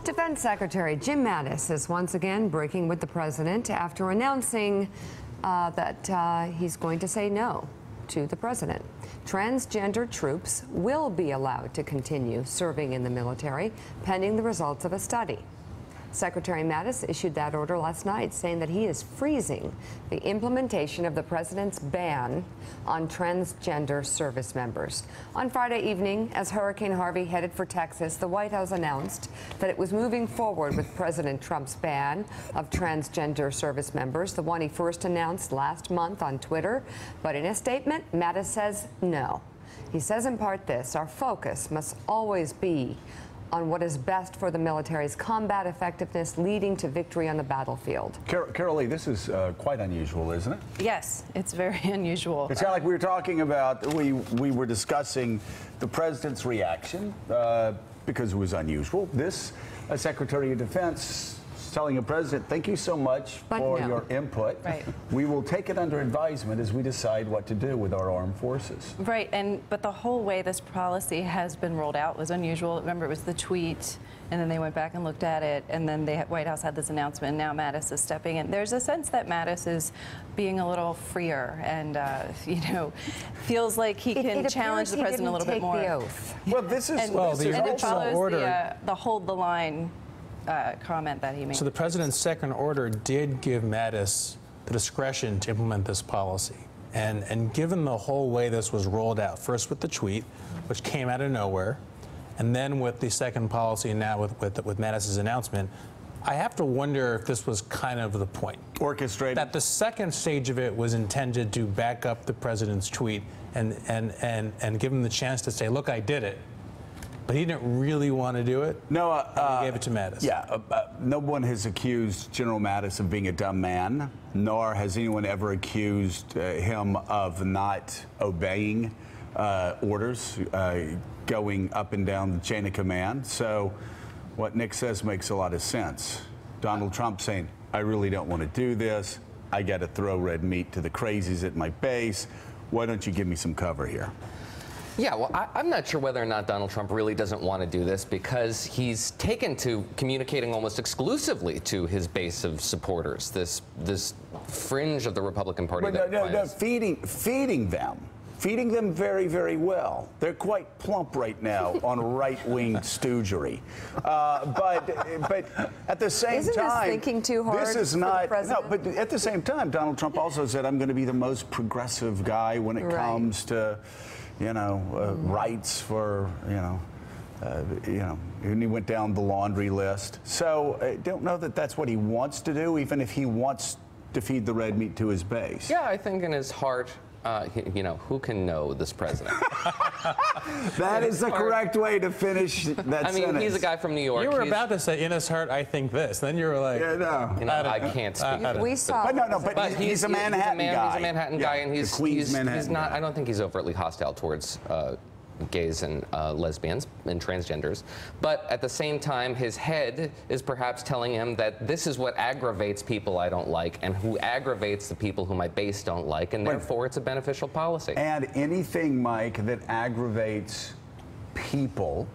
Defense Secretary Jim Mattis is once again breaking with the president after announcing that he's going to say no to the president. Transgender troops will be allowed to continue serving in the military pending the results of a study. Secretary Mattis issued that order last night, saying that he is freezing the implementation of the president's ban on transgender service members. On Friday evening, as Hurricane Harvey headed for Texas, the White House announced that it was moving forward with President Trump's ban of transgender service members, the one he first announced last month on Twitter. But in a statement, Mattis says no. He says in part this: our focus must always be on what is best for the military's combat effectiveness, leading to victory on the battlefield. Carol Lee, this is quite unusual, isn't it? Yes, it's very unusual. It's kind of like we were talking about, we were discussing the president's reaction because it was unusual. This, Secretary of Defense telling a president, thank you so much for your input. Right. We will take it under advisement as we decide what to do with our armed forces. Right, but the whole way this policy has been rolled out was unusual. Remember, it was the tweet, and then they went back and looked at it, and then the White House had this announcement, and now Mattis is stepping in. There's a sense that Mattis is being a little freer and, feels like he can challenge the president a little bit more. The oath. Well, this is... And, well, the it follows order, the hold the line comment that he made. So the president's second order did give Mattis the discretion to implement this policy. And given the whole way this was rolled out, first with the tweet, which came out of nowhere, and then with the second policy, and now with Mattis's announcement, I have to wonder if this was kind of the point. Orchestrated. That the second stage of it was intended to back up the president's tweet and give him the chance to say, look, I did it. But he didn't really want to do it. No, he gave it to Mattis. Yeah, no one has accused General Mattis of being a dumb man, nor has anyone ever accused him of not obeying orders, going up and down the chain of command. So what Nick says makes a lot of sense. Donald Trump saying, I really don't want to do this. I got to throw red meat to the crazies at my base. Why don't you give me some cover here? Yeah, well, I'm not sure whether or not Donald Trump really doesn't want to do this, because he's taken to communicating almost exclusively to his base of supporters, this fringe of the Republican Party. No, feeding them very, very well. They're quite plump right now on right-wing stoogery. But at the same Isn't time, this thinking too hard this is for not. the president? No, but at the same time, Donald Trump also said, "I'm going to be the most progressive guy when it comes to, rights for, and he went down the laundry list. So I don't know that that's what he wants to do, even if he wants to feed the red meat to his base. Yeah, I think in his heart, who can know this president? That is the correct way to finish that sentence. I mean, he's a guy from New York. You were about to say, in his heart, I think this. Then you were like, yeah, no. I can't speak. We saw. But he's a Manhattan guy. He's a Manhattan guy, and he's not. Guy. I don't think he's overtly hostile towards gays and lesbians and transgenders, but at the same time, his head is perhaps telling him that this is what aggravates people I don't like, and who aggravates the people who my base don't like, and therefore it's a beneficial policy. And anything, Mike, that aggravates people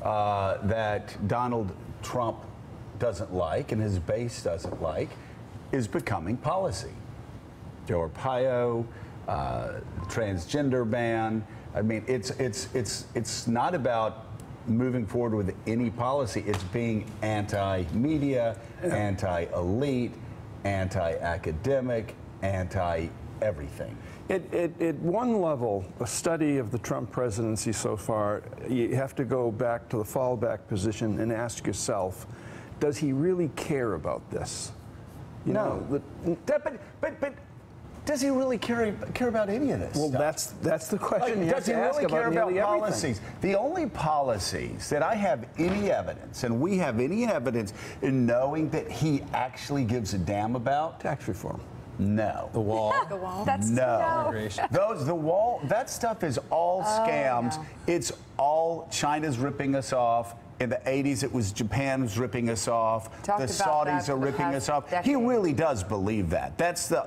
that Donald Trump doesn't like and his base doesn't like is becoming policy. Joe Arpaio, transgender ban. I mean, it's not about moving forward with any policy. It's being anti-media, anti-elite, anti-academic, anti-everything. At one level, a study of the Trump presidency so far, you have to go back to the fallback position and ask yourself, does he really care about this? No. But does he really care about any of this? Well, that's the question you have does to he ask really care about everything. policies? The only policies that I have any evidence, and we have any evidence in knowing that he actually gives a damn about, Tax reform. No. the wall. The wall. That's No. Immigration. The wall, that stuff is all scams. No. It's all China's ripping us off. In the 80s, it was Japan was ripping us off. Talked The about Saudis that are for the ripping past us off. decade. He really does believe that. That's the,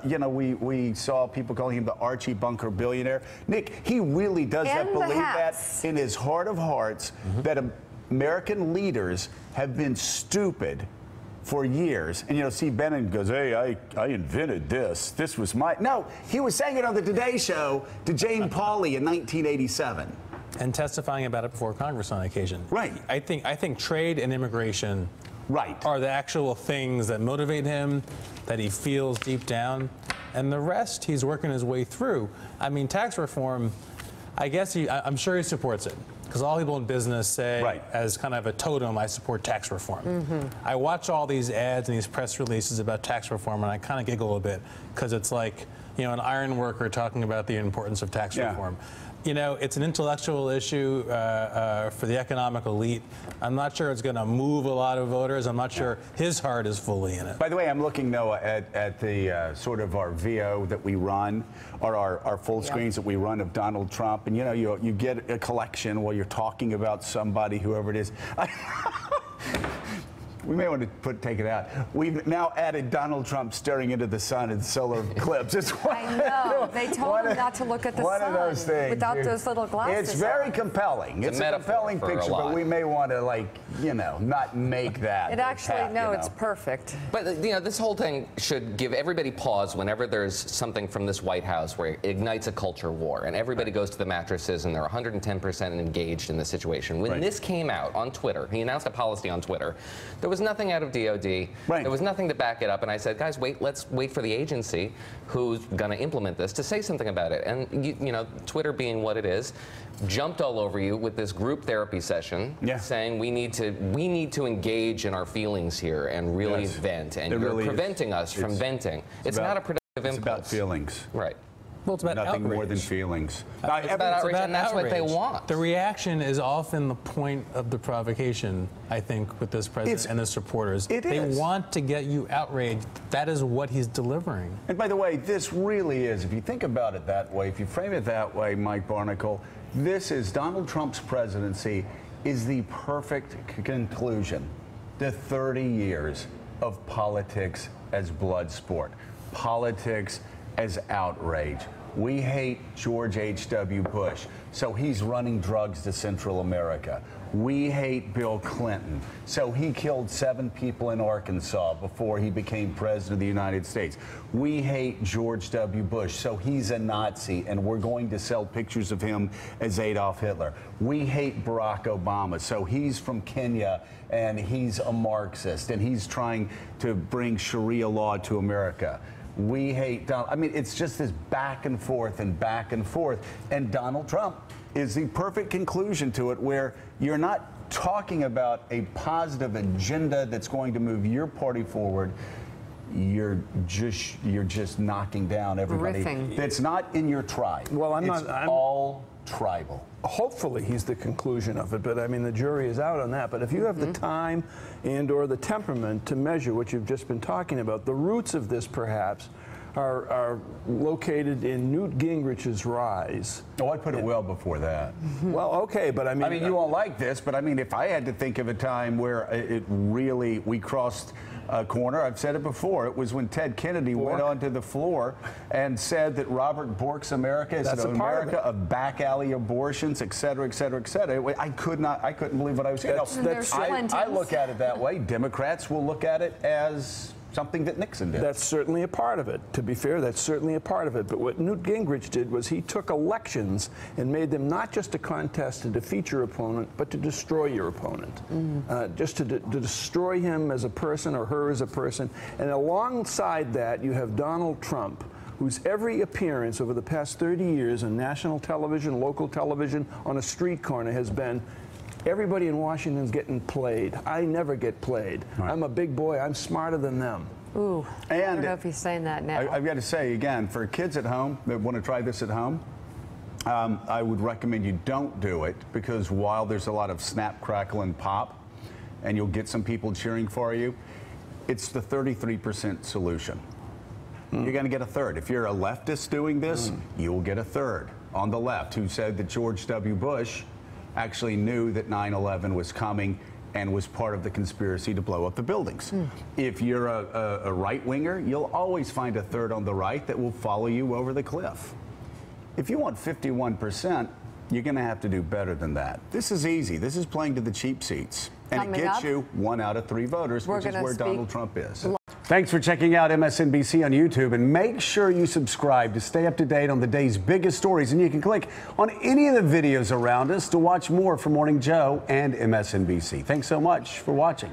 we saw people calling him the Archie Bunker billionaire. Nick, he really does And the believe that hats. in his heart of hearts, that American leaders have been stupid for years. And, you know, Steve Bannon goes, hey, I invented this. This was my... No, he was saying it on the Today Show to Jane Pauley in 1987. And testifying about it before Congress on occasion. Right. I think trade and immigration are the actual things that motivate him, that he feels deep down. And the rest, he's working his way through. I mean, tax reform, I guess I'm sure he supports it. Because all people in business say, as kind of a totem, I support tax reform. I watch all these ads and these press releases about tax reform, and I kind of giggle a bit, because it's like, you know, an iron worker talking about the importance of tax reform. You know, it's an intellectual issue for the economic elite. I'm not sure it's going to move a lot of voters. I'm not sure his heart is fully in it. By the way, I'm looking, Noah, at the sort of our VO that we run, or our full screens that we run of Donald Trump. And, you know, you get a collection while you're talking about somebody, whoever it is. We may want to take it out. We've now added Donald Trump staring into the sun in solar eclipse. It's I know. They told him not to look at the sun of those things, without those little glasses. It's very compelling. It's a compelling picture, but we may want to, like, you know, not make that. It actually, no, it's perfect. But, you know, this whole thing should give everybody pause whenever there's something from this White House where it ignites a culture war, and everybody goes to the mattresses and they're 110% engaged in the situation. When this came out on Twitter, he announced a policy on Twitter, there was nothing out of DOD. There was nothing to back it up, and I said, guys, let's wait for the agency who's going to implement this to say something about it. And you know, Twitter being what it is, jumped all over you with this group therapy session, saying we need to engage in our feelings here and really vent, and you're preventing us from venting. It's not a productive impulse. It's about feelings. Right. Well, it's about nothing outrage. more than feelings. It's about outrage, and that's what they want. The reaction is often the point of the provocation, I think, with this president and his supporters. They want to get you outraged. That is what he's delivering. And by the way, this really is, if you think about it that way, if you frame it that way, Mike Barnicle, this is Donald Trump's presidency is the perfect conclusion to 30 years of politics as blood sport, politics as outrage. We hate George H.W. Bush, so he's running drugs to Central America. We hate Bill Clinton, so he killed 7 people in Arkansas before he became president of the United States. We hate George W. Bush, so he's a Nazi, and we're going to sell pictures of him as Adolf Hitler. We hate Barack Obama, so he's from Kenya, and he's a Marxist, and he's trying to bring Sharia law to America. We hate Donald. I mean, it's just this back and forth and back and forth. And Donald Trump is the perfect conclusion to it, where you're not talking about a positive agenda that's going to move your party forward. You're just knocking down everybody that's not in your tribe. Well, I'm all tribal. Hopefully he's the conclusion of it, but I mean, the jury is out on that. But if you have the time and or the temperament to measure what you've just been talking about, the roots of this perhaps are located in Newt Gingrich's rise. Oh, I put it well before that. Well, okay, but I mean... you won't like this, but I mean, if I had to think of a time where we crossed a corner, I've said it before, it was when Ted Kennedy went onto the floor and said that Robert Bork's America is an America of back alley abortions, et cetera, et cetera, et cetera. I couldn't believe what I was saying. I look at it that way. Democrats will look at it as something that Nixon did. That's certainly a part of it. To be fair, that's certainly a part of it. But what Newt Gingrich did was he took elections and made them not just a contest to defeat your opponent, but to destroy your opponent. Just to destroy him as a person or her as a person. And alongside that, you have Donald Trump, whose every appearance over the past 30 years on national television, local television, on a street corner has been, everybody in Washington's getting played. I never get played. I'm a big boy. I'm smarter than them. Ooh, I don't know if he's saying that now. I've got to say, again, for kids at home that want to try this at home, I would recommend you don't do it, because while there's a lot of snap, crackle, and pop, and you'll get some people cheering for you, it's the 33% solution. You're going to get a third. If you're a leftist doing this, you will get a third on the left who said that George W. Bush actually knew that 9/11 was coming and was part of the conspiracy to blow up the buildings. If you're a right-winger, you'll always find a third on the right that will follow you over the cliff. If you want 51%, you're going to have to do better than that. This is easy. This is playing to the cheap seats. And Coming it gets up, you 1 out of 3 voters, we're which is gonna where speak- Donald Trump is. Thanks for checking out MSNBC on YouTube, and make sure you subscribe to stay up to date on the day's biggest stories. And you can click on any of the videos around us to watch more from Morning Joe and MSNBC. Thanks so much for watching.